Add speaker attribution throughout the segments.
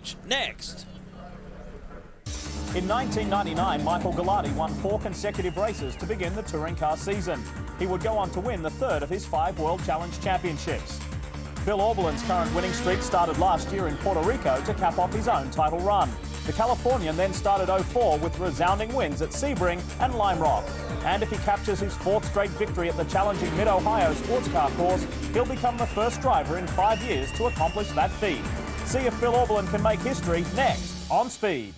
Speaker 1: Challenge, next.
Speaker 2: In 1999, Michael Gallardi won 4 consecutive races to begin the touring car season. He would go on to win the 3rd of his 5 World Challenge Championships. Bill Auberlin's current winning streak started last year in Puerto Rico to cap off his own title run. The Californian then started 04 with resounding wins at Sebring and Lime Rock. And if he captures his 4th straight victory at the challenging Mid-Ohio sports car course, he'll become the first driver in 5 years to accomplish that feat. See if Bill Auberlin can make history next on Speed.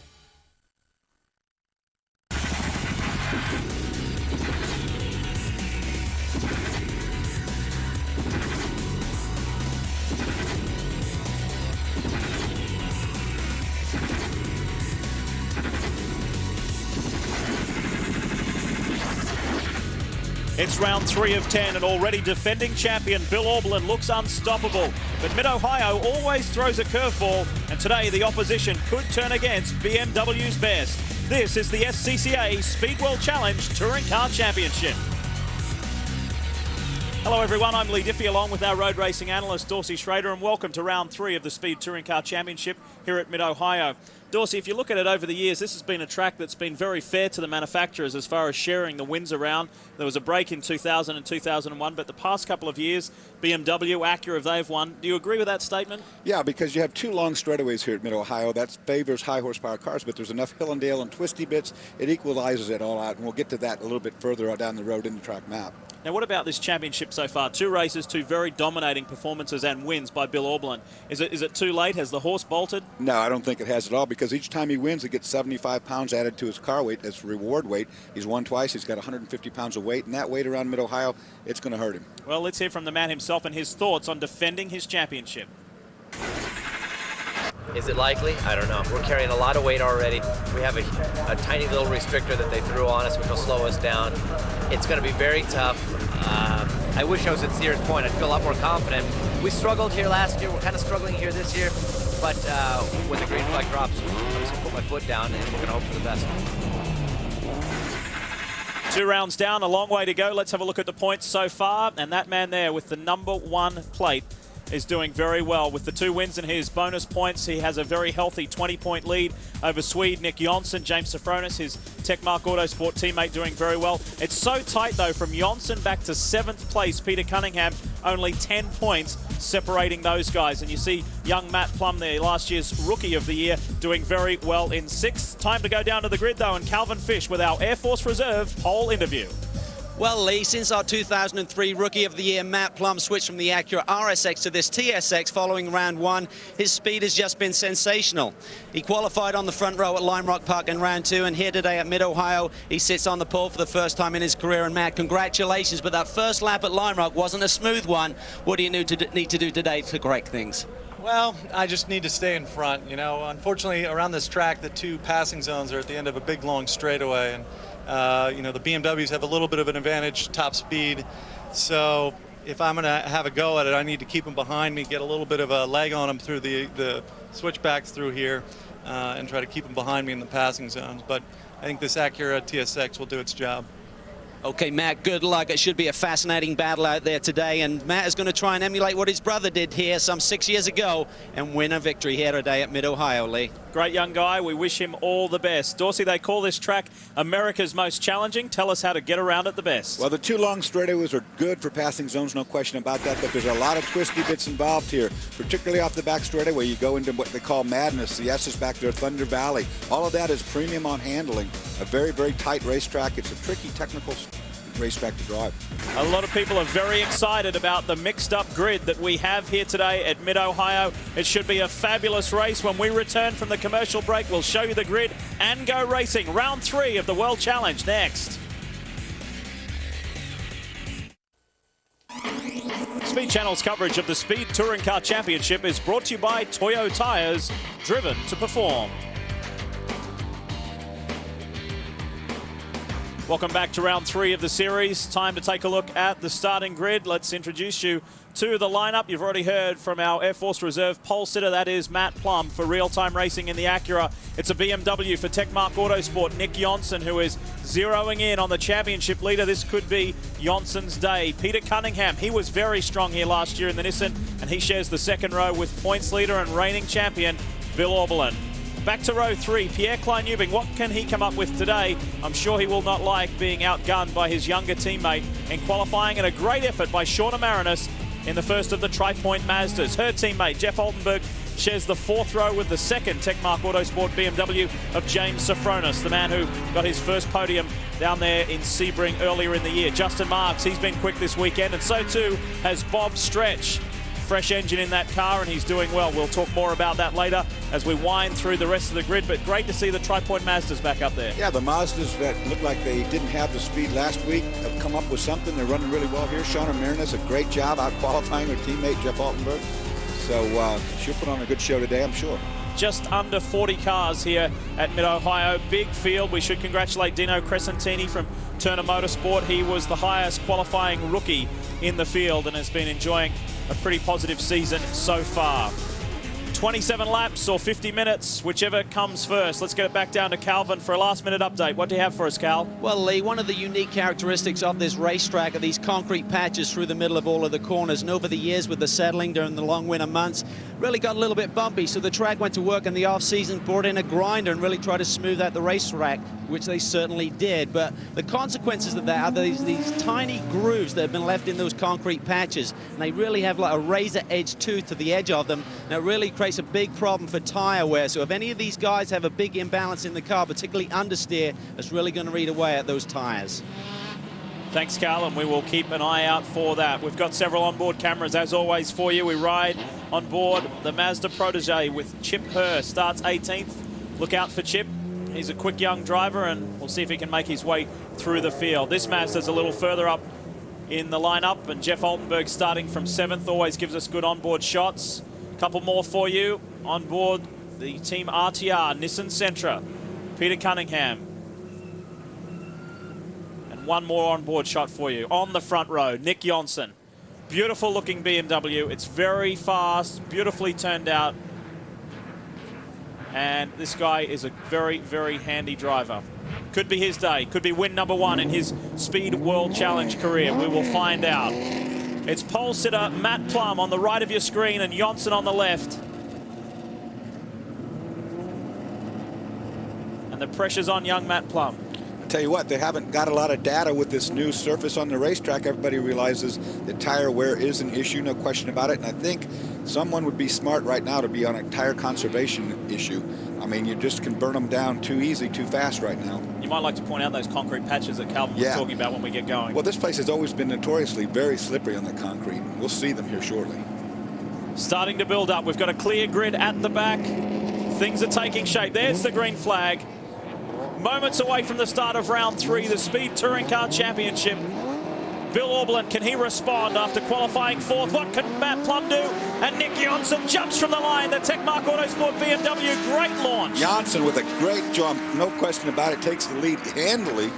Speaker 1: It's round 3 of 10, and already defending champion Bill Auberlin looks unstoppable. But Mid-Ohio always throws a curveball, and today the opposition could turn against BMW's best. This is the SCCA Speed World Challenge Touring Car Championship. Hello everyone, I'm Lee Diffie along with our road racing analyst Dorsey Schrader, and welcome to round 3 of the Speed Touring Car Championship here at Mid-Ohio. Dorsey, if you look at it over the years, this has been a track that's been very fair to the manufacturers as far as sharing the wins around. There was a break in 2000 and 2001, but the past couple of years, BMW, Acura, they've won. Do you agree with that statement?
Speaker 3: Yeah, because you have 2 long straightaways here at Mid-Ohio. That favors high horsepower cars, but there's enough hill and dale and twisty bits. It equalizes it all out, and we'll get to that a little bit further down the road in the track map.
Speaker 1: Now, what about this championship so far? 2 races, 2 very dominating performances and wins by Bill Auberlin. Is it too late? Has the horse bolted?
Speaker 3: No, I don't think it has at all, because each time he wins, he gets 75 pounds added to his car weight as reward weight. He's won twice. He's got 150 pounds of weight, and that weight around Mid-Ohio, it's going to hurt him.
Speaker 1: Well, let's hear from the man himself and his thoughts on defending his championship.
Speaker 4: Is it likely? I don't know. We're carrying a lot of weight already. We have a tiny little restrictor that they threw on us, which will slow us down. It's going to be very tough. I wish I was at Sears Point. I'd feel a lot more confident. We struggled here last year. We're kind of struggling here this year. But when the green flag drops, I'm just going to put my foot down and we're going to hope for the best.
Speaker 1: 2 rounds down, a long way to go. Let's have a look at the points so far. And that man there with the number 1 plate is doing very well. With the 2 wins and his bonus points, he has a very healthy 20-point lead over Swede Nick Jonsson. James Safronis, his Techmark Autosport teammate, doing very well. It's so tight, though, from Jonsson back to 7th place. Peter Cunningham, only 10 points separating those guys. And you see young Matt Plum there, last year's Rookie of the Year, doing very well in 6th. Time to go down to the grid, though, and Calvin Fish with our Air Force Reserve pole interview.
Speaker 5: Well, Lee, since our 2003 Rookie of the Year, Matt Plum switched from the Acura RSX to this TSX following round 1, his speed has just been sensational. He qualified on the front row at Lime Rock Park in round 2, and here today at Mid-Ohio, he sits on the pole for the first time in his career. And Matt, congratulations, but that first lap at Lime Rock wasn't a smooth one. What do you need to do today to correct things?
Speaker 6: Well, I just need to stay in front. You know, unfortunately, around this track, the 2 passing zones are at the end of a big, long straightaway, and you know, the BMWs have a little bit of an advantage, top speed. So if I'm going to have a go at it, I need to keep them behind me, get a little bit of a leg on them through the switchbacks through here, and try to keep them behind me in the passing zones. But I think this Acura TSX will do its job.
Speaker 5: Okay, Matt, good luck. It should be a fascinating battle out there today, and Matt is going to try and emulate what his brother did here some 6 years ago and win a victory here today at Mid-Ohio, Lee.
Speaker 1: Great young guy. We wish him all the best. Dorsey, they call this track America's most challenging. Tell us how to get around it the best.
Speaker 3: Well, the 2 long straightaways are good for passing zones, no question about that, but there's a lot of twisty bits involved here, particularly off the back straightaway. You go into what they call madness. The S is back there, Thunder Valley. All of that is premium on handling. A very, very tight racetrack. It's a tricky technical racetrack to drive.
Speaker 1: A lot of people are very excited about the mixed-up grid that we have here today at Mid-Ohio. It should be a fabulous race. When we return from the commercial break, we'll show you the grid and go racing. Round 3 of the World Challenge next. Speed Channel's coverage of the Speed Touring Car Championship is brought to you by Toyo Tires, driven to perform. Welcome back to round 3 of the series. Time to take a look at the starting grid. Let's introduce you to the lineup. You've already heard from our Air Force Reserve pole sitter. That is Matt Plum for real-time racing in the Acura. It's a BMW for Techmark Autosport. Nick Jonsson, who is zeroing in on the championship leader. This could be Jonsson's day. Peter Cunningham, he was very strong here last year in the Nissan, and he shares the second row with points leader and reigning champion Bill Oberlin. Back to row 3, Pierre Klein-Ubing. What can he come up with today? I'm sure he will not like being outgunned by his younger teammate in qualifying, and a great effort by Shauna Marinis in the first of the Tri-Point Mazdas. Her teammate, Jeff Altenberg, shares the 4th row with the second Techmark Autosport BMW of James Sofronis, the man who got his first podium down there in Sebring earlier in the year. Justin Marks, he's been quick this weekend, and so too has Bob Stretch. Fresh engine in that car, and he's doing well. We'll talk more about that later as we wind through the rest of the grid, but great to see the Tri-Point Mazdas back up there.
Speaker 3: Yeah, the Mazdas that looked like they didn't have the speed last week have come up with something. They're running really well here. Shauna Marinis, a great job out qualifying her teammate, Jeff Altenberg. So she'll put on a good show today, I'm sure.
Speaker 1: Just under 40 cars here at Mid-Ohio. Big field. We should congratulate Dino Crescentini from Turner Motorsport. He was the highest qualifying rookie in the field and has been enjoying a pretty positive season so far. 27 laps or 50 minutes, whichever comes first. Let's get it back down to Calvin for a last-minute update. What do you have for us, Cal?
Speaker 5: Well, Lee, one of the unique characteristics of this racetrack are these concrete patches through the middle of all of the corners. And over the years with the settling during the long winter months, really got a little bit bumpy. So the track went to work in the off-season, brought in a grinder and really tried to smooth out the racetrack, which they certainly did. But the consequences of that are these tiny grooves that have been left in those concrete patches. And they really have like a razor-edge tooth to the edge of them. And it really creates a big problem for tire wear. So if any of these guys have a big imbalance in the car, particularly understeer, that's really going to eat away at those tires.
Speaker 1: Thanks, Cal, and we will keep an eye out for that. We've got several onboard cameras, as always, for you. We ride on board the Mazda Protege with Chip Herr. Starts 18th. Look out for Chip. He's a quick young driver, and we'll see if he can make his way through the field. This Mazda's a little further up in the lineup, and Jeff Altenberg starting from 7th always gives us good onboard shots. A couple more for you on board the Team RTR Nissan Sentra. Peter Cunningham. And one more onboard shot for you. On the front row, Nick Johnson. Beautiful looking BMW. It's very fast, beautifully turned out. And this guy is a very, very handy driver. Could be his day. Could be win number 1 in his Speed World Challenge career. We will find out. It's pole sitter Matt Plum on the right of your screen and Johnson on the left. And the pressure's on young Matt Plum.
Speaker 3: I'll tell you what, they haven't got a lot of data with this new surface on the racetrack. Everybody realizes that tire wear is an issue, no question about it. And I think someone would be smart right now to be on a tire conservation issue. I mean, you just can burn them down too easy, too fast right now. You
Speaker 1: might like to point out those concrete patches that Calvin was talking about when we get going.
Speaker 3: Well, this place has always been notoriously very slippery on the concrete. We'll see them here shortly.
Speaker 1: Starting to build up. We've got a clear grid at the back. Things are taking shape. There's the green flag. Moments away from the start of round 3, the Speed Touring Car Championship. Bill Oberlin, can he respond after qualifying 4th? What can Matt Plum do? And Nick Johnson jumps from the line. The Techmark Autosport BMW, great launch.
Speaker 3: Johnson with a great jump, no question about it, takes the lead handily.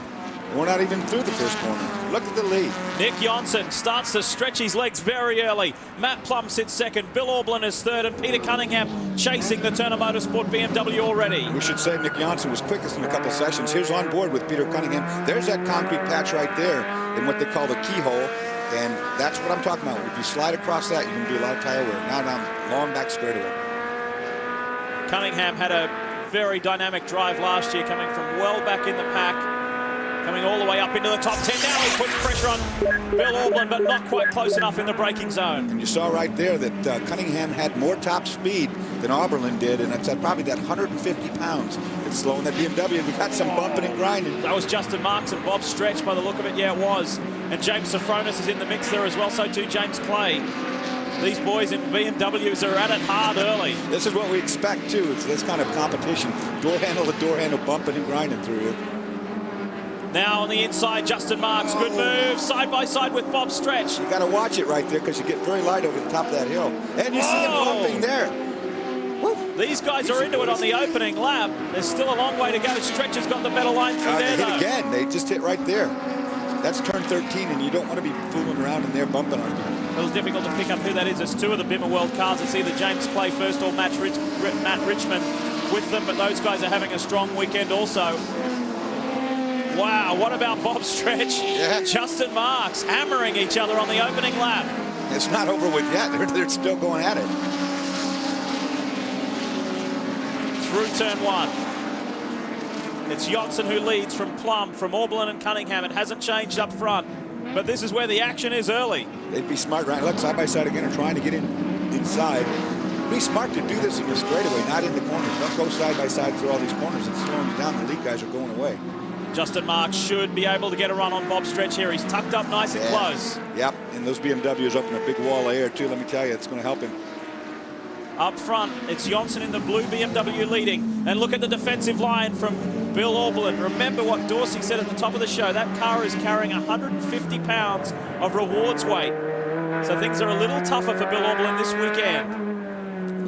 Speaker 3: We're not even through the first corner. Look at the lead.
Speaker 1: Nick Johnson starts to stretch his legs very early. Matt Plum sits 2nd. Bill Oberlin is 3rd. And Peter Cunningham chasing the Turner Motorsport BMW already.
Speaker 3: We should say Nick Johnson was quickest in a couple sessions. Here's on board with Peter Cunningham. There's that concrete patch right there in what they call the keyhole. And that's what I'm talking about. If you slide across that, you can do a lot of tire wear. Now down long back straightaway.
Speaker 1: Cunningham had a very dynamic drive last year, coming from well back in the pack. Coming all the way up into the top 10. Now he puts pressure on Bill Oberlin, but not quite close enough in the braking zone.
Speaker 3: And you saw right there that Cunningham had more top speed than Oberlin did, and it's at probably that 150 pounds. It's slowing that BMW. We got some bumping and grinding.
Speaker 1: That was Justin Marks and Bob Stretch by the look of it. Yeah, it was. And James Sofronis is in the mix there as well. So too James Clay. These boys in BMWs are at it hard early.
Speaker 3: This is what we expect, too. It's this kind of competition. Door handle to door handle, bumping and grinding through here.
Speaker 1: Now on the inside, Justin Marks. Good move, side by side with Bob Stretch.
Speaker 3: You got to watch it right there because you get very light over the top of that hill. And you see him bumping there. Woo.
Speaker 1: These guys are into it on the opening lap. There's still a long way to go. Stretch has got the better line through there,
Speaker 3: they
Speaker 1: though.
Speaker 3: hit again. They just hit right there. That's turn 13, and you don't want to be fooling around in there bumping on you.
Speaker 1: A little difficult to pick up who that is. There's 2 of the Bimmer World cars. It's either James Clay first or Matt Richmond with them, but those guys are having a strong weekend also. Wow, what about Bob Stretch?
Speaker 3: Yeah.
Speaker 1: Justin Marks hammering each other on the opening lap.
Speaker 3: It's not over with yet. They're still going at it.
Speaker 1: through turn 1. It's Johnson who leads from Plum, from Orblin and Cunningham. It hasn't changed up front, but this is where the action is early.
Speaker 3: They'd be smart, right? Look, side by side again and trying to get inside. Be smart to do this in the straightaway, not in the corners. Don't go side by side through all these corners. It's slowing you down. The lead guys are going away.
Speaker 1: Justin Marks should be able to get a run on Bob Stretch here. He's tucked up nice and close.
Speaker 3: Yep, and those BMWs open a big wall of air too. Let me tell you, it's going to help him.
Speaker 1: Up front, it's Johnson in the blue BMW leading. And look at the defensive line from Bill Orblin. Remember what Dorsey said at the top of the show. That car is carrying 150 pounds of rewards weight. So things are a little tougher for Bill Orblin this weekend.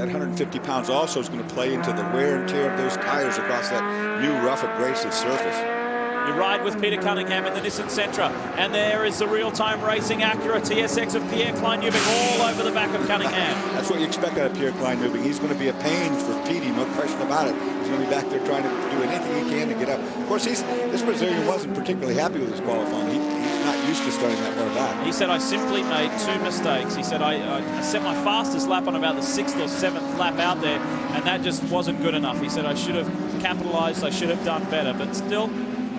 Speaker 3: That 150 pounds also is going to play into the wear and tear of those tires across that new rough abrasive surface.
Speaker 1: You ride with Peter Cunningham in the Nissan Sentra, and there is the real-time racing Acura TSX of Pierre Klein-Newbing all over the back of Cunningham.
Speaker 3: That's what you expect out of Pierre Klein-Newbing. He's going to be a pain for Petey, no question about it. He's going to be back there trying to do anything he can to get up. Of course, this Brazilian wasn't particularly happy with his qualifying. He's not used to starting that far back.
Speaker 1: He said, I simply made 2 mistakes. He said, I set my fastest lap on about the 6th or 7th lap out there, and that just wasn't good enough. He said, I should have capitalized, I should have done better, but still,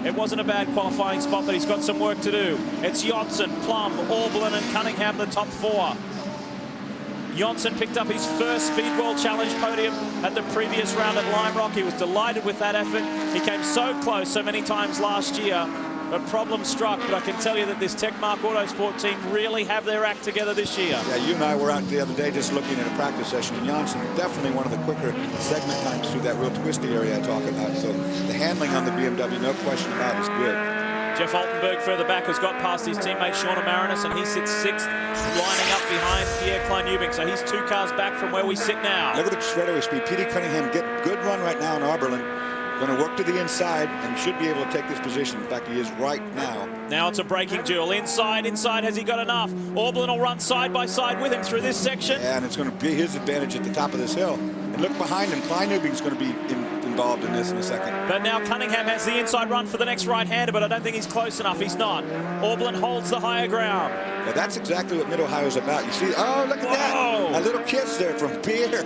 Speaker 1: it wasn't a bad qualifying spot, but he's got some work to do. It's Johnson, Plum, Orblin, and Cunningham, the top 4. Johnson picked up his first Speed World Challenge podium at the previous round at Lime Rock. He was delighted with that effort. He came so close so many times last year, but problems struck. But I can tell you that this Techmark Autosport team really have their act together this year.
Speaker 3: Yeah, you and I were out the other day just looking at a practice session, and Johnson definitely one of the quicker segment times through that real twisty area I talk about. So the handling on the BMW, no question about it, is good.
Speaker 1: Jeff Altenberg further back has got past his teammate Shauna Marinis, and he sits 6th, lining up behind Pierre Klein-Newbing. So he's 2 cars back from where we sit now.
Speaker 3: Look at the straightaway speed. Petey Cunningham get good run right now in Oberlin. Going to work to the inside and should be able to take this position. In fact, he is right now.
Speaker 1: Now it's a braking duel. Inside, has he got enough? Orblin will run side by side with him through this section.
Speaker 3: Yeah, and it's going to be his advantage at the top of this hill. And look behind him. Klein-Newbing's going to be involved in this in a second.
Speaker 1: But now Cunningham has the inside run for the next right-hander, but I don't think he's close enough. He's not. Orblin holds the higher ground.
Speaker 3: Well, that's exactly what Mid-Ohio is about. You see, oh, look at that. A little kiss there from Pierre.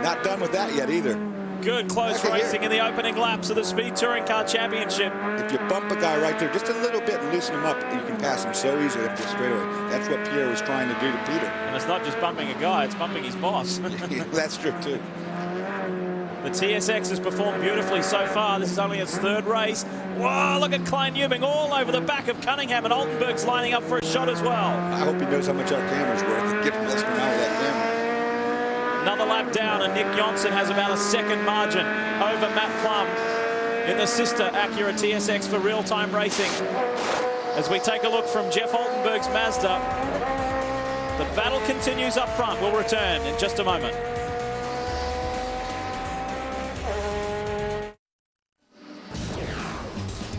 Speaker 3: Not done with that yet either.
Speaker 1: Good close racing in the opening laps of the Speed Touring Car Championship.
Speaker 3: If you bump a guy right there just a little bit and loosen him up, you can pass him so easily up the straightaway. That's what Pierre was trying to do to Peter.
Speaker 1: And it's not just bumping a guy, it's bumping his boss.
Speaker 3: That's true, too.
Speaker 1: The TSX has performed beautifully so far. This is only its 3rd race. Whoa, look at Klein-Newbing all over the back of Cunningham, and Altenberg's lining up for a shot as well.
Speaker 3: I hope he knows how much our camera's worth and get him messing around with that camera.
Speaker 1: Another lap down, and Nick Johnson has about a 2nd margin over Matt Plum in the sister Acura TSX for real-time racing. As we take a look from Jeff Altenberg's Mazda, the battle continues up front. We'll return in just a moment.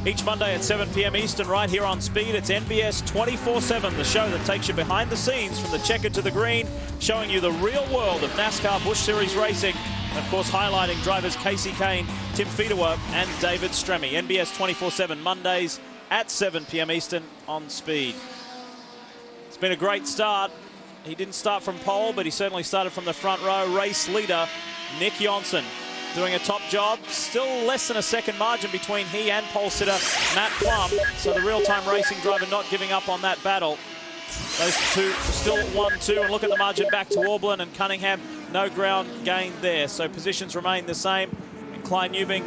Speaker 1: Each Monday at 7 p.m. Eastern, right here on Speed, it's NBS 24/7, the show that takes you behind the scenes from the checkered to the green, showing you the real world of NASCAR Busch Series racing, and of course highlighting drivers Casey Kane, Tim Federer, and David Stremme. NBS 24/7 Mondays at 7 p.m. Eastern on Speed. It's been a great start. He didn't start from pole, but he certainly started from the front row. Race leader Nick Johnson doing a top job. Still less than a 2nd margin between he and pole sitter Matt Plum. So the real-time racing driver not giving up on that battle. Those two still 1-2, and look at the margin back to Orblin and Cunningham. No ground gained there, so positions remain the same. And Klein-Newbing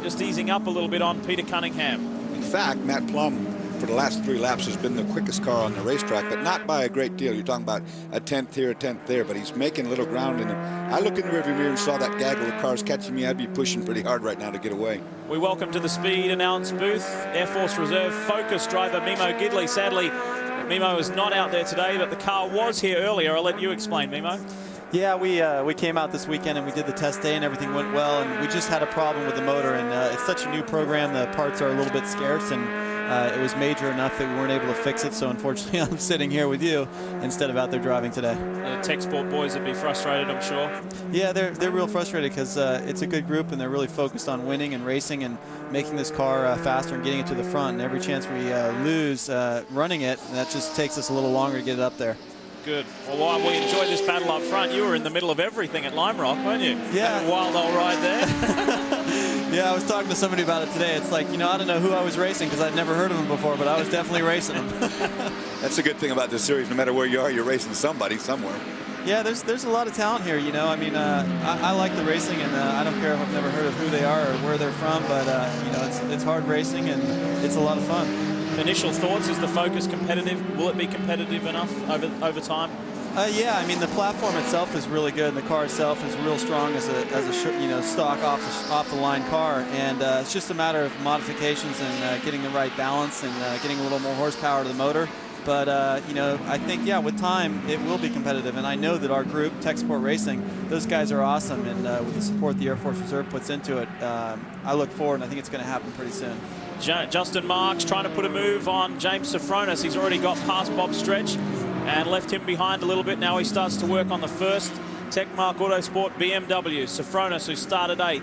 Speaker 1: just easing up a little bit on Peter Cunningham.
Speaker 3: In fact, Matt Plum, for the last 3 laps, has been the quickest car on the racetrack, but not by a great deal. You're talking about a 10th here, a 10th there, but he's making a little ground in it. I looked in the rearview mirror and saw that gaggle of cars catching me. I'd be pushing pretty hard right now to get away.
Speaker 1: We welcome to the Speed announce booth Air Force Reserve Focus driver Mimo Gidley. Sadly, Mimo is not out there today, but the car was here earlier. I'll let you explain, Mimo.
Speaker 7: Yeah, we came out this weekend and we did the test day and everything went well, and we just had a problem with the motor, and it's such a new program, the parts are a little bit scarce, and it was major enough that we weren't able to fix it, so unfortunately I'm sitting here with you instead of out there driving today.
Speaker 1: The Tech Sport boys would be frustrated, I'm sure.
Speaker 7: Yeah, they're real frustrated because it's a good group and they're really focused on winning and racing and making this car faster and getting it to the front, and every chance we lose running it, that just takes us a little longer to get it up there.
Speaker 1: good. Well, while we enjoy this battle up front, you were in the middle of everything at Lime Rock, weren't you?
Speaker 7: Yeah.
Speaker 1: Having a wild old ride there.
Speaker 7: Yeah, I was talking to somebody about it today. It's like, you know, I don't know who I was racing because I'd never heard of him before, but I was definitely racing him.
Speaker 3: That's a good thing about this series. No matter where you are, you're racing somebody somewhere.
Speaker 7: Yeah, there's a lot of talent here, you know. I mean, I like the racing, and I don't care if I've never heard of who they are or where they're from, but, you know, it's hard racing, and it's a lot of fun.
Speaker 1: Initial thoughts, is the Focus competitive? Will it be competitive enough over time?
Speaker 7: Yeah, I mean, the platform itself is really good, and the car itself is real strong as a you know, stock off the line car, and it's just a matter of modifications and getting the right balance and getting a little more horsepower to the motor. But, you know, I think, yeah, with time, it will be competitive. And I know that our group, Tech Sport Racing, those guys are awesome. And with the support the Air Force Reserve puts into it, I look forward, and I think it's going to happen pretty soon.
Speaker 1: Justin Marks trying to put a move on James Sofronis. He's already got past Bob Stretch and left him behind a little bit. Now he starts to work on the first Techmark Autosport BMW. Sofronis, who started 8th,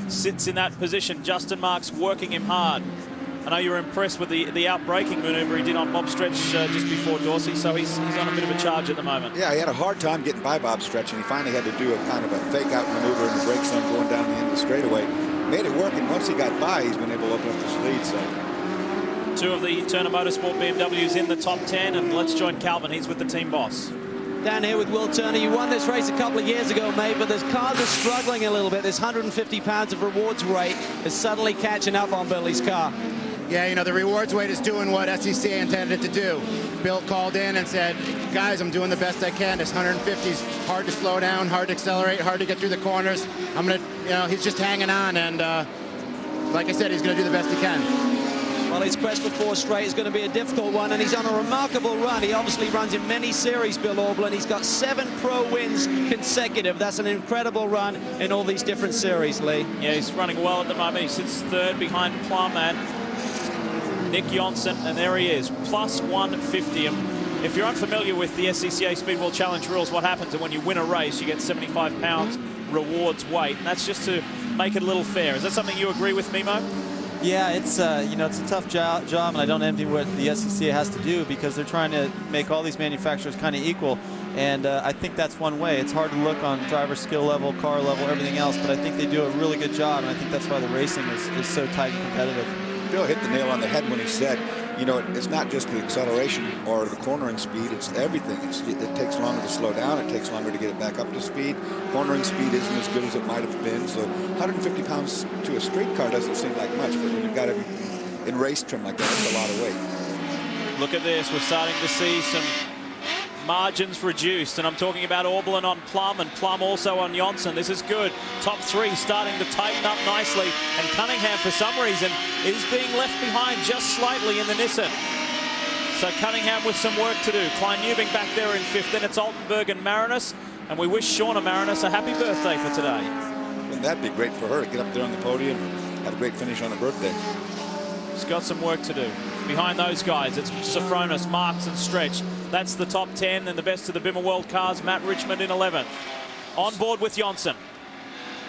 Speaker 1: sits in that position. Justin Marks working him hard. I know you were impressed with the out-braking maneuver he did on Bob Stretch just before Dorsey, so he's on a bit of a charge at the moment.
Speaker 3: Yeah, he had a hard time getting by Bob Stretch, and he finally had to do a kind of a fake-out maneuver in the brake zone going down the end of the straightaway. Made it work, and once he got by, he's been able to open up this lead. So
Speaker 1: 2 of the Turner Motorsport BMWs in the top 10, and let's join Calvin. He's with the team boss.
Speaker 5: Down here with Will Turner. You won this race a couple of years ago, mate, but this cars are struggling a little bit. This 150 pounds of rewards weight is suddenly catching up on Billy's car.
Speaker 8: Yeah, you know, the rewards weight is doing what SEC intended it to do. Bill called in and said, guys, I'm doing the best I can. This 150 is hard to slow down, hard to accelerate, hard to get through the corners. I'm going to, you know, he's just hanging on, and like I said, he's going to do the best he can.
Speaker 5: Well, his quest for 4 straight is going to be a difficult one, and he's on a remarkable run. He obviously runs in many series, Bill Aublin. He's got 7 pro wins consecutive. That's an incredible run in all these different series, Lee.
Speaker 1: Yeah, he's running well at the moment. He sits 3rd behind Plum and Nick Johnson, and there he is, plus 150. And if you're unfamiliar with the SCCA Speedwall Challenge rules, what happens is when you win a race, you get 75 pounds rewards weight, and that's just to make it a little fair. Is that something you agree with, Mimo?
Speaker 7: Yeah, it's you know, it's a tough job, and I don't envy what the SCCA has to do because they're trying to make all these manufacturers kind of equal. And I think that's one way. It's hard to look on driver skill level, car level, everything else, but I think they do a really good job, and I think that's why the racing is so tight and competitive.
Speaker 3: Bill hit the nail on the head when he said, you know, it's not just the acceleration or the cornering speed, it's everything. It takes longer to slow down, it takes longer to get it back up to speed. Cornering speed isn't as good as it might have been, so 150 pounds to a street car doesn't seem like much, but when you've got it in race trim like that, it's a lot of weight.
Speaker 1: Look at this, we're starting to see some margins reduced, and I'm talking about Aublin on Plum and Plum also on Johnson. This is good. Top 3 starting to tighten up nicely, and Cunningham for some reason is being left behind just slightly in the Nissan. So Cunningham with some work to do. Klein Newbing back there in 5th. Then it's Altenberg and Marinus, and we wish Shauna Marinus a happy birthday for today.
Speaker 3: Wouldn't that be great for her to get up there on the podium and have a great finish on her birthday?
Speaker 1: She's got some work to do. Behind those guys, it's Sofronis, Marks and Stretch. That's the top 10, and the best of the Bimmer World cars, Matt Richmond in 11th. On board with Johnson.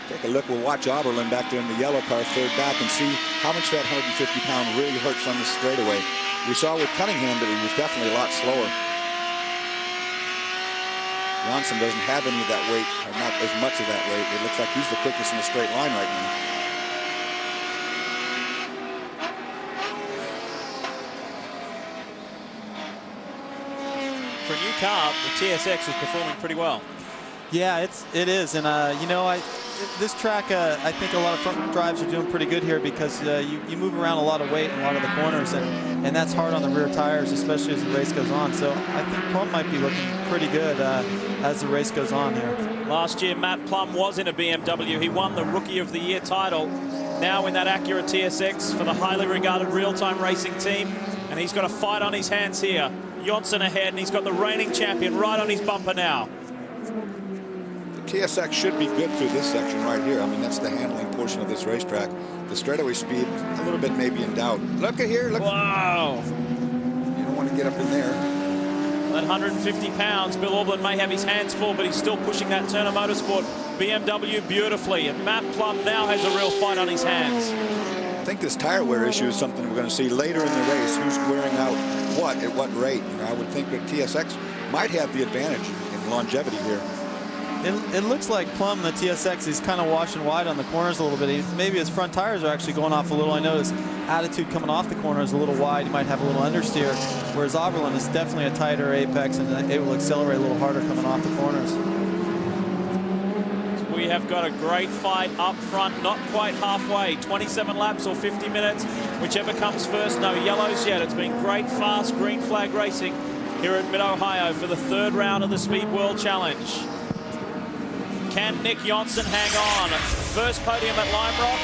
Speaker 3: Take a look, we'll watch Oberlin back there in the yellow car, 3rd back, and see how much that 150 pound really hurts on the straightaway. We saw with Cunningham that he was definitely a lot slower. Johnson doesn't have any of that weight, or not as much of that weight. It looks like he's the quickest in the straight line right now.
Speaker 1: For a new car, the TSX is performing pretty well.
Speaker 7: Yeah, it is, and you know, this track, I think a lot of front drives are doing pretty good here because you move around a lot of weight in a lot of the corners, and that's hard on the rear tires, especially as the race goes on. So I think Plum might be looking pretty good as the race goes on here.
Speaker 1: Last year, Matt Plum was in a BMW. He won the Rookie of the Year title. Now in that Acura TSX for the highly regarded real-time racing team, and he's got a fight on his hands here. Johnson ahead, and he's got the reigning champion right on his bumper now.
Speaker 3: The TSX should be good through this section right here. I mean, that's the handling portion of this racetrack. The straightaway speed, a little bit maybe in doubt. Look at here, look.
Speaker 1: Wow.
Speaker 3: You don't want to get up in there.
Speaker 1: That 150 pounds, Bill Aublin may have his hands full, but he's still pushing that Turner Motorsport BMW beautifully. And Matt Plum now has a real fight on his hands.
Speaker 3: I think this tire wear issue is something we're going to see later in the race. Who's wearing out what, at what rate. You know, I would think that TSX might have the advantage in longevity here.
Speaker 7: It looks like Plum, the TSX, is kind of washing wide on the corners a little bit. Maybe his front tires are actually going off a little. I noticed attitude coming off the corner is a little wide. He might have a little understeer, whereas Oberlin is definitely a tighter apex and it will accelerate a little harder coming off the corners.
Speaker 1: We have got a great fight up front, not quite halfway. 27 laps or 50 minutes, whichever comes first. No yellows yet. It's been great, fast green flag racing here at Mid-Ohio for the third round of the Speed World Challenge. Can Nick Johnson hang on? First podium at Lime Rock.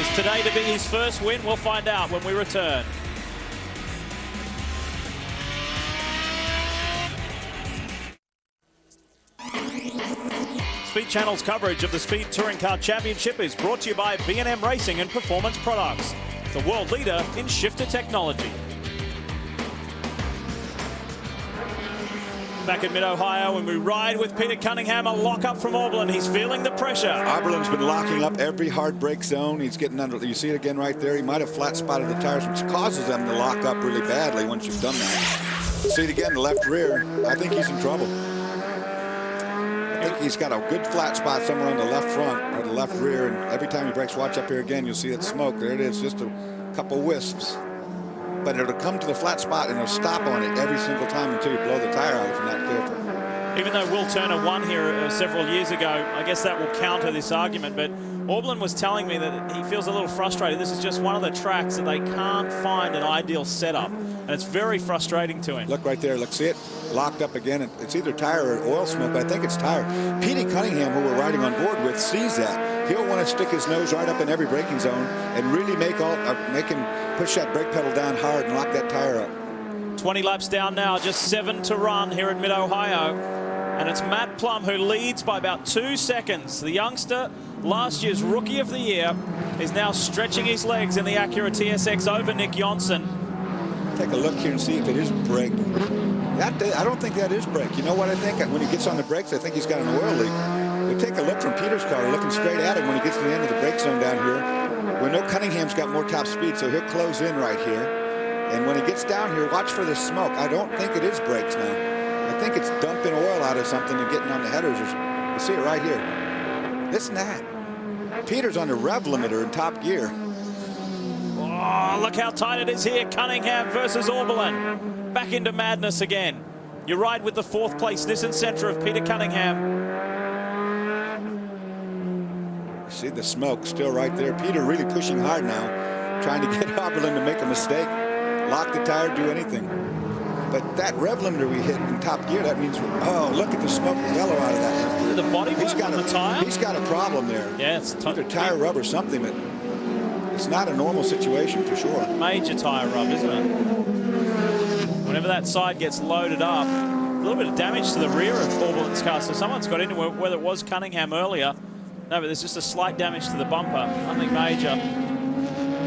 Speaker 1: Is today to be his first win? We'll find out when we return. Speed Channel's coverage of the Speed Touring Car Championship is brought to you by B&M Racing and Performance Products, the world leader in shifter technology. Back in Mid-Ohio, and we ride with Peter Cunningham, a lock-up from Oberlin. He's feeling the pressure.
Speaker 3: Oberlin's been locking up every hard brake zone. He's getting under. You see it again right there. He might have flat spotted the tires, which causes them to lock up really badly once you've done that. See it again, the left rear. I think he's in trouble. I think he's got a good flat spot somewhere on the left front or the left rear, and every time he brakes, watch up here again, you'll see that smoke. There it is, just a couple wisps. But it'll come to the flat spot and it'll stop on it every single time until you blow the tire out if you're not careful.
Speaker 1: Even though Will Turner won here several years ago, I guess that will counter this argument. But Oberlin was telling me that he feels a little frustrated. This is just one of the tracks that they can't find an ideal setup. And it's very frustrating to him.
Speaker 3: Look right there. Look, see it? Locked up again. It's either tire or oil smoke, but I think it's tire. Petey Cunningham, who we're riding on board with, sees that. He'll want to stick his nose right up in every braking zone and really make him push that brake pedal down hard and lock that tire up.
Speaker 1: 20 laps down now, just 7 to run here in Mid-Ohio. And it's Matt Plum who leads by about 2 seconds. The youngster, last year's Rookie of the Year, is now stretching his legs in the Acura TSX over Nick Johnson.
Speaker 3: Take a look here and see if it is brake. I don't think that is brake. You know what I think? When he gets on the brakes, I think he's got an oil leak. But take a look from Peter's car, looking straight at him when he gets to the end of the brake zone down here. We know Cunningham's got more top speed, so he'll close in right here. And when he gets down here, watch for the smoke. I don't think it is brakes now. I think it's dumping oil out of something and getting on the headers. You see it right here. Listen to that. Peter's on the rev limiter in top gear.
Speaker 1: Oh, look how tight it is here. Cunningham versus Oberlin. Back into madness again. You ride with the 4th place Nissan Sentra of Peter Cunningham.
Speaker 3: See the smoke still right there. Peter really pushing hard now, trying to get Oberlin to make a mistake. Lock the tire, do anything. But that rev limiter we hit in top gear, that means, oh, look at the smoke yellow out of that.
Speaker 1: The body work on the tire?
Speaker 3: He's got a problem there.
Speaker 1: Yeah, it's
Speaker 3: either tire rub or something, but it's not a normal situation for sure.
Speaker 1: Major tire rub, isn't it? Whenever that side gets loaded up, a little bit of damage to the rear of Oberlin's car. So someone's got into it, whether it was Cunningham earlier. No, but there's just a slight damage to the bumper, nothing major.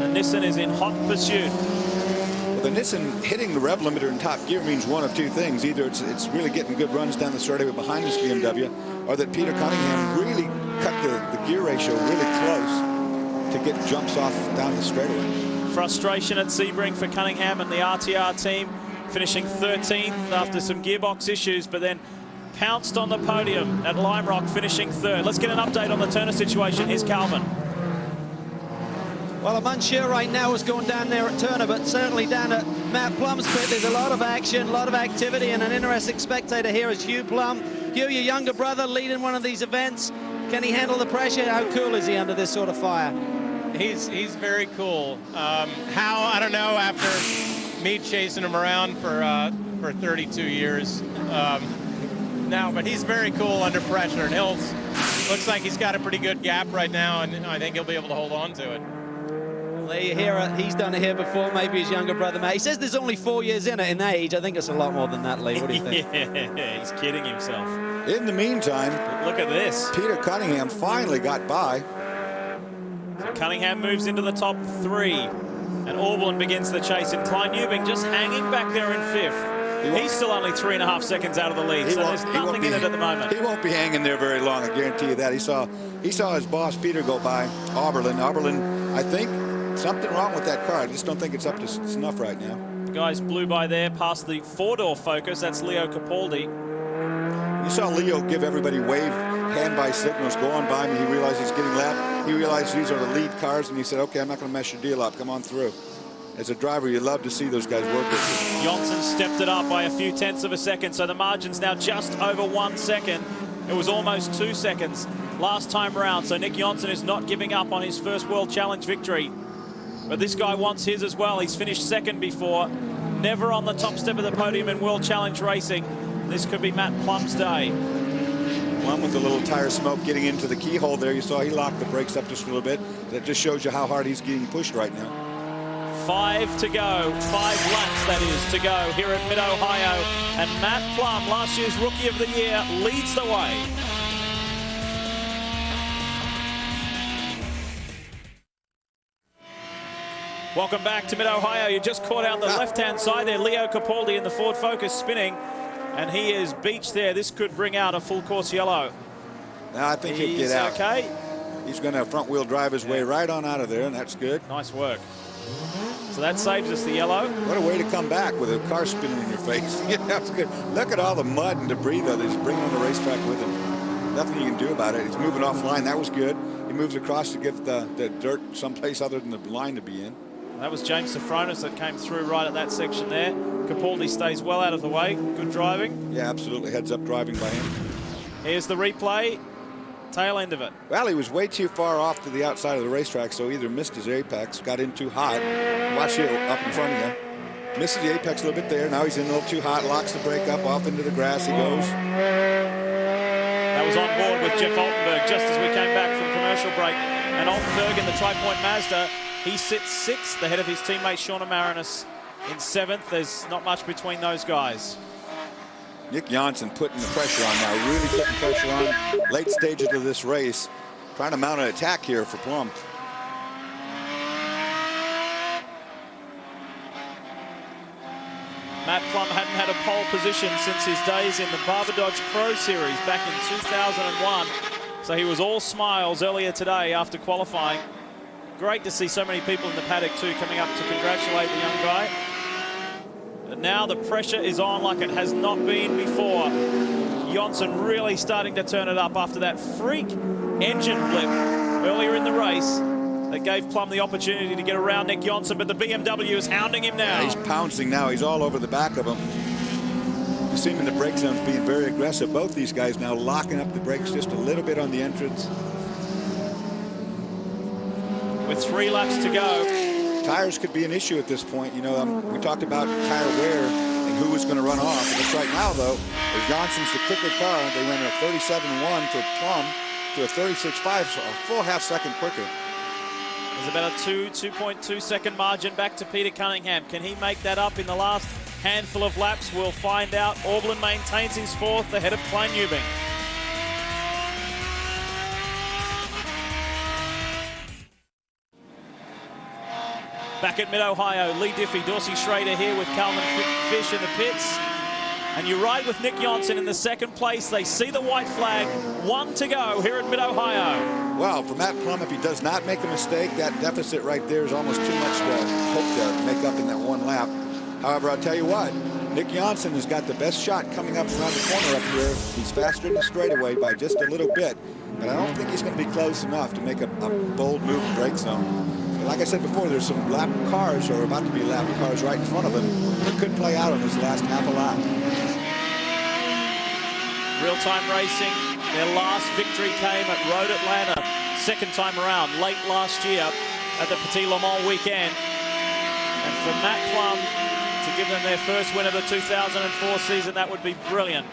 Speaker 1: The Nissan is in hot pursuit.
Speaker 3: Well, the Nissan hitting the rev limiter in top gear means one of two things. Either it's really getting good runs down the straightaway behind this BMW, or that Peter Cunningham really cut the gear ratio really close to get jumps off down the straightaway.
Speaker 1: Frustration at Sebring for Cunningham and the RTR team, finishing 13th after some gearbox issues, but then pounced on the podium at Lime Rock, finishing 3rd. Let's get an update on the Turner situation. Here's Calvin.
Speaker 5: Well, I'm unsure right now what's going down there at Turner, but certainly down at Matt Plum's pit, there's a lot of action, a lot of activity, and an interesting spectator here is Hugh Plum. Hugh, your younger brother, leading one of these events. Can he handle the pressure? How cool is he under this sort of fire?
Speaker 9: He's very cool. How, I don't know, after me chasing him around for 32 years. No, but he's very cool under pressure, and looks like he's got a pretty good gap right now, and I think he'll be able to hold on to it.
Speaker 5: Well, there you hear it. He's done it here before, maybe his younger brother, Matt. He says there's only 4 years in it in age. I think it's a lot more than that, Lee. What do you think?
Speaker 1: Yeah, he's kidding himself.
Speaker 3: In the meantime,
Speaker 1: look at this.
Speaker 3: Peter Cunningham finally got by.
Speaker 1: So Cunningham moves into the top 3, and Oberlin begins the chase, and Klein Newbing just hanging back there in 5th. He's still only 3.5 seconds out of the lead, so there's nothing in it at the moment.
Speaker 3: He won't be hanging there very long, I guarantee you that. He saw his boss, Peter, go by Oberlin. Oberlin, I think, something wrong with that car. I just don't think it's up to snuff right now.
Speaker 1: guys blew by there past the four-door Focus. That's Leo Capaldi.
Speaker 3: You saw Leo give everybody wave hand-by signals, go on by me. He realized he's getting lapped. He realized these are the lead cars, and he said, okay, I'm not going to mess your deal up. Come on through. As a driver, you love to see those guys work with you.
Speaker 1: Johnson stepped it up by a few tenths of a second, so the margin's now just over 1 second. It was almost 2 seconds last time around, so Nick Johnson is not giving up on his first World Challenge victory. But this guy wants his as well. He's finished second before, never on the top step of the podium in World Challenge racing. This could be Matt Plum's day.
Speaker 3: Plum with a little tire smoke getting into the keyhole there. You saw he locked the brakes up just a little bit. That just shows you how hard he's getting pushed right now.
Speaker 1: 5 to go, 5 laps that is to go here at Mid-Ohio. And Matt Plum, last year's Rookie of the Year, leads the way. Welcome back to Mid-Ohio. You just caught out the left-hand side there. Leo Capaldi in the Ford Focus spinning, and he is beached there. This could bring out a full course yellow.
Speaker 3: Now I think he'll get out.
Speaker 1: Okay.
Speaker 3: He's going to front-wheel drive his way right on out of there, and that's good.
Speaker 1: Nice work. So that saves us the yellow.
Speaker 3: What a way to come back with a car spinning in your face. Yeah, that's good. Look at all the mud and debris, though, that he's bringing on the racetrack with him. Nothing you can do about it. He's moving offline. That was good. He moves across to get the dirt someplace other than the line to be in.
Speaker 1: That was James Safronis that came through right at that section there. Capaldi stays well out of the way. Good driving.
Speaker 3: Yeah, absolutely. Heads up driving by him.
Speaker 1: Here's the replay. Tail end of it.
Speaker 3: Well, he was way too far off to the outside of the racetrack, so either missed his apex, got in too hot. Watch it up in front of you. Misses the apex a little bit there. Now he's in a little too hot, locks the brake up, off into the grass he goes.
Speaker 1: That was on board with Jeff Altenberg just as we came back from commercial break. And Altenberg in the Tri-Point Mazda, he sits sixth ahead of his teammate Shauna Marinis in seventh. There's not much between those guys.
Speaker 3: Nick Johnson putting the pressure on now, really putting pressure on late stages of this race, trying to mount an attack here for Plum.
Speaker 1: Matt Plum hadn't had a pole position since his days in the Barber Dodge Pro Series back in 2001. So he was all smiles earlier today after qualifying. Great to see so many people in the paddock too coming up to congratulate the young guy. But now the pressure is on like it has not been before. Johnson really starting to turn it up after that freak engine blip earlier in the race that gave Plum the opportunity to get around Nick Johnson, but the BMW is hounding him now.
Speaker 3: Yeah, he's pouncing now. He's all over the back of him. You see him in the brake zones being very aggressive. Both these guys now locking up the brakes just a little bit on the entrance.
Speaker 1: With 3 laps to go.
Speaker 3: Tires could be an issue at this point. You know, we talked about tire wear and who was going to run off. But right now, though, as Johnson's the quicker car. They ran a 37.1 for Plum to a 36.5, so a full half second quicker.
Speaker 1: There's about a 2.2 second margin back to Peter Cunningham. Can he make that up in the last handful of laps? We'll find out. Aublin maintains his fourth ahead of Klein Newbing. Back at Mid-Ohio, Lee Diffie, Dorsey Schrader here with Calvin Fish in the pits. And you ride with Nick Johnson in the second place. They see the white flag. 1 to go here at Mid-Ohio.
Speaker 3: Well, for Matt Plum, if he does not make a mistake, that deficit right there is almost too much to hope to make up in that one lap. However, I'll tell you what, Nick Johnson has got the best shot coming up around the corner up here. He's faster in the straightaway by just a little bit, but I don't think he's going to be close enough to make a bold move in brake zone. Like I said before, there's some lap cars, or about to be lap cars right in front of him, that could play out on this last half a lap.
Speaker 1: Real-time racing, their last victory came at Road Atlanta, second time around, late last year at the Petit Le Mans weekend. And for Matt Plum to give them their first win of the 2004 season, that would be brilliant.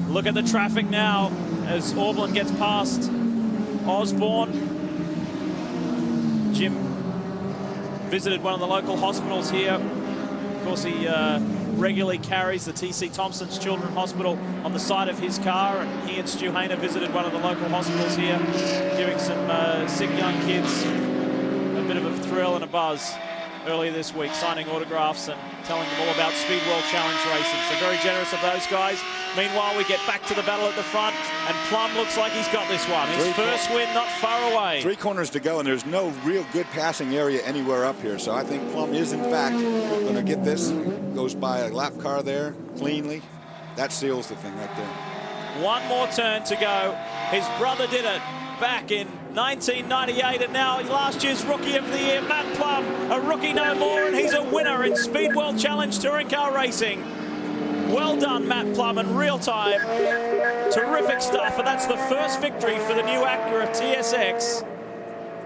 Speaker 1: Look at the traffic now as Aublin gets past Osborne. Jim visited one of the local hospitals here. Of course, he regularly carries the T.C. Thompson's Children's Hospital on the side of his car, and he and Stu Hayner visited one of the local hospitals here, giving some sick young kids a bit of a thrill and a buzz. earlier this week, signing autographs and telling them all about Speed World Challenge racing. So very generous of those guys. Meanwhile, we get back to the battle at the front, and Plum looks like he's got this one. His first win not far away.
Speaker 3: 3 corners to go, and there's no real good passing area anywhere up here. So I think Plum is, in fact, going to get this. Goes by a lap car there cleanly. That seals the thing right there.
Speaker 1: One more turn to go. His brother did it back in 1998, and now last year's Rookie of the Year, Matt Plum, a rookie no more, and he's a winner in Speed World Challenge Touring Car Racing. Well done, Matt Plum, in real time. Terrific stuff, and that's the first victory for the new Acura TSX.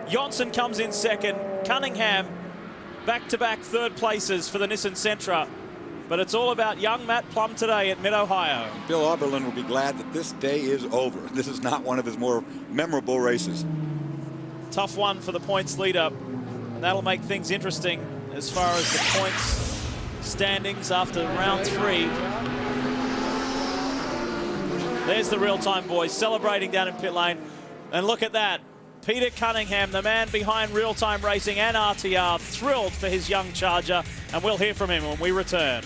Speaker 1: Johnson comes in second. Cunningham, back-to-back third places for the Nissan Sentra. But it's all about young Matt Plum today at Mid-Ohio.
Speaker 3: Bill Oberlin will be glad that this day is over. This is not one of his more memorable races.
Speaker 1: Tough one for the points leader, and that'll make things interesting as far as the points standings after round 3. There's the real-time boys celebrating down in pit lane. And look at that. Peter Cunningham, the man behind Real-Time Racing and RTR, thrilled for his young charger, and we'll hear from him when we return.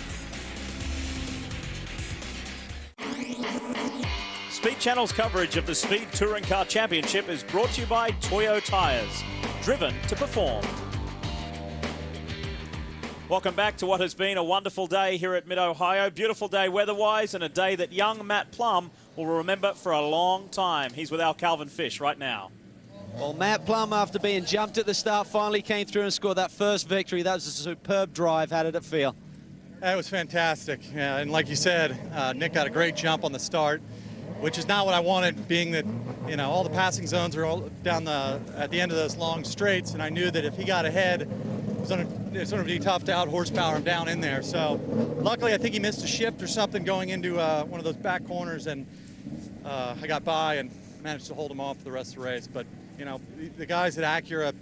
Speaker 1: Speed Channel's coverage of the Speed Touring Car Championship is brought to you by Toyo Tires, driven to perform. Welcome back to what has been a wonderful day here at Mid-Ohio. Beautiful day weather-wise, and a day that young Matt Plum will remember for a long time. He's with our Calvin Fish right now.
Speaker 5: Well, Matt Plum, after being jumped at the start, finally came through and scored that first victory. That was a superb drive. How did it feel?
Speaker 6: That was fantastic. Yeah, and like you said, Nick got a great jump on the start, which is not what I wanted, being that, you know, all the passing zones are all down at the end of those long straights, and I knew that if he got ahead, it was going to be tough to out horsepower him down in there. So luckily, I think he missed a shift or something going into one of those back corners, and I got by and managed to hold him off for the rest of the race. But you know, the guys at Acura,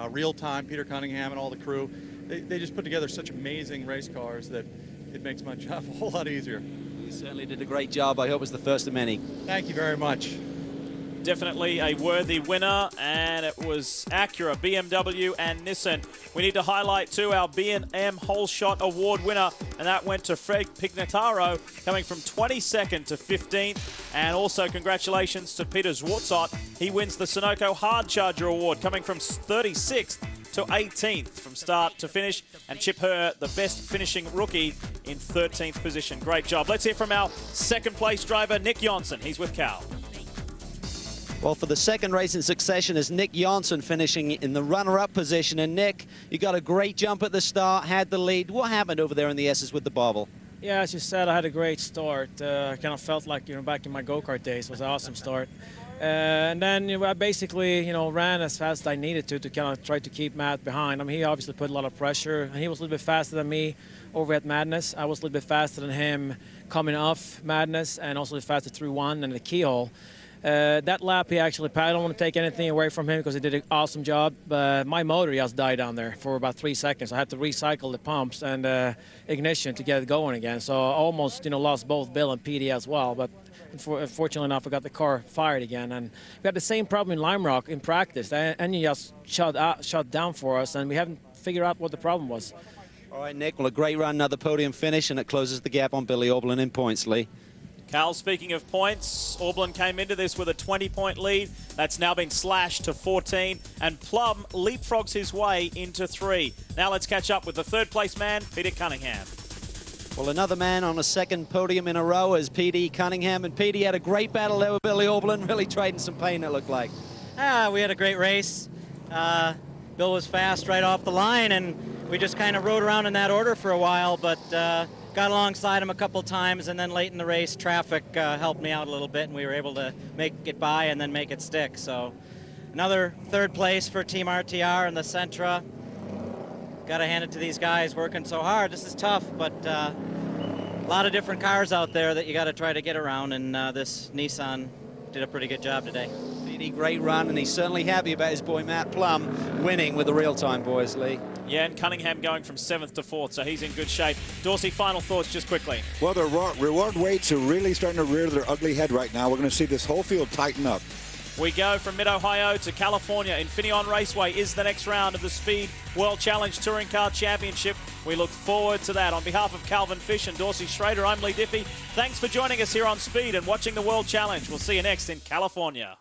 Speaker 6: Real Time, Peter Cunningham, and all the crew, they just put together such amazing race cars that it makes my job a whole lot easier.
Speaker 5: You certainly did a great job. I hope it's the first of many.
Speaker 6: Thank you very much.
Speaker 1: Definitely a worthy winner, and it was Acura, BMW, and Nissan. We need to highlight, too, our B&M Whole Shot Award winner, and that went to Fred Pignataro, coming from 22nd to 15th. And also congratulations to Peter Zwartzot. He wins the Sunoco Hard Charger Award, coming from 36th to 18th from start to finish, and Chip Herr, the best finishing rookie, in 13th position. Great job. Let's hear from our second place driver, Nick Johnson. He's with Cal.
Speaker 5: Well, for the second race in succession is Nick Johnson finishing in the runner-up position. And Nick, you got a great jump at the start, had the lead. What happened over there in the S's with the bobble?
Speaker 10: Yeah, as you said, I had a great start. I kind of felt like, back in my go-kart days. It was an awesome start. And then I basically, ran as fast as I needed to kind of try to keep Matt behind. I mean, he obviously put a lot of pressure, and he was a little bit faster than me over at Madness. I was a little bit faster than him coming off Madness, and also a little faster through one and the keyhole. That lap, I don't want to take anything away from him because he did an awesome job. But my motor just died down there for about 3 seconds. I had to recycle the pumps and ignition to get it going again. So I almost, lost both Bill and PD as well. But fortunately enough, I got the car fired again. And we had the same problem in Lime Rock in practice. The engine just shut down for us, and we haven't figured out what the problem was.
Speaker 5: All right, Nick. Well, a great run, another podium finish, and it closes the gap on Billy Oberlin in points, Lee.
Speaker 1: Cal, speaking of points, Oberlin came into this with a 20-point lead. That's now been slashed to 14, and Plum leapfrogs his way into 3. Now let's catch up with the third-place man, Peter Cunningham.
Speaker 5: Well, another man on a second podium in a row is P.D. Cunningham, and P.D. had a great battle there with Billy Oberlin, really trading some pain, it looked like.
Speaker 11: We had a great race. Bill was fast right off the line, and we just kind of rode around in that order for a while, but got alongside him a couple times, and then late in the race, traffic helped me out a little bit, and we were able to make it by and then make it stick. So another third place for Team RTR in the Sentra. Got to hand it to these guys working so hard. This is tough, but a lot of different cars out there that you got to try to get around, and this Nissan did a pretty good job today.
Speaker 5: PD, great run, and he's certainly happy about his boy Matt Plum winning with the real-time boys, Lee.
Speaker 1: Yeah, and Cunningham going from 7th to 4th, so he's in good shape. Dorsey, final thoughts just quickly.
Speaker 3: Well, the reward weights are really starting to rear their ugly head right now. We're going to see this whole field tighten up.
Speaker 1: We go from Mid-Ohio to California. Infineon Raceway is the next round of the Speed World Challenge Touring Car Championship. We look forward to that. On behalf of Calvin Fish and Dorsey Schrader, I'm Lee Diffie. Thanks for joining us here on Speed and watching the World Challenge. We'll see you next in California.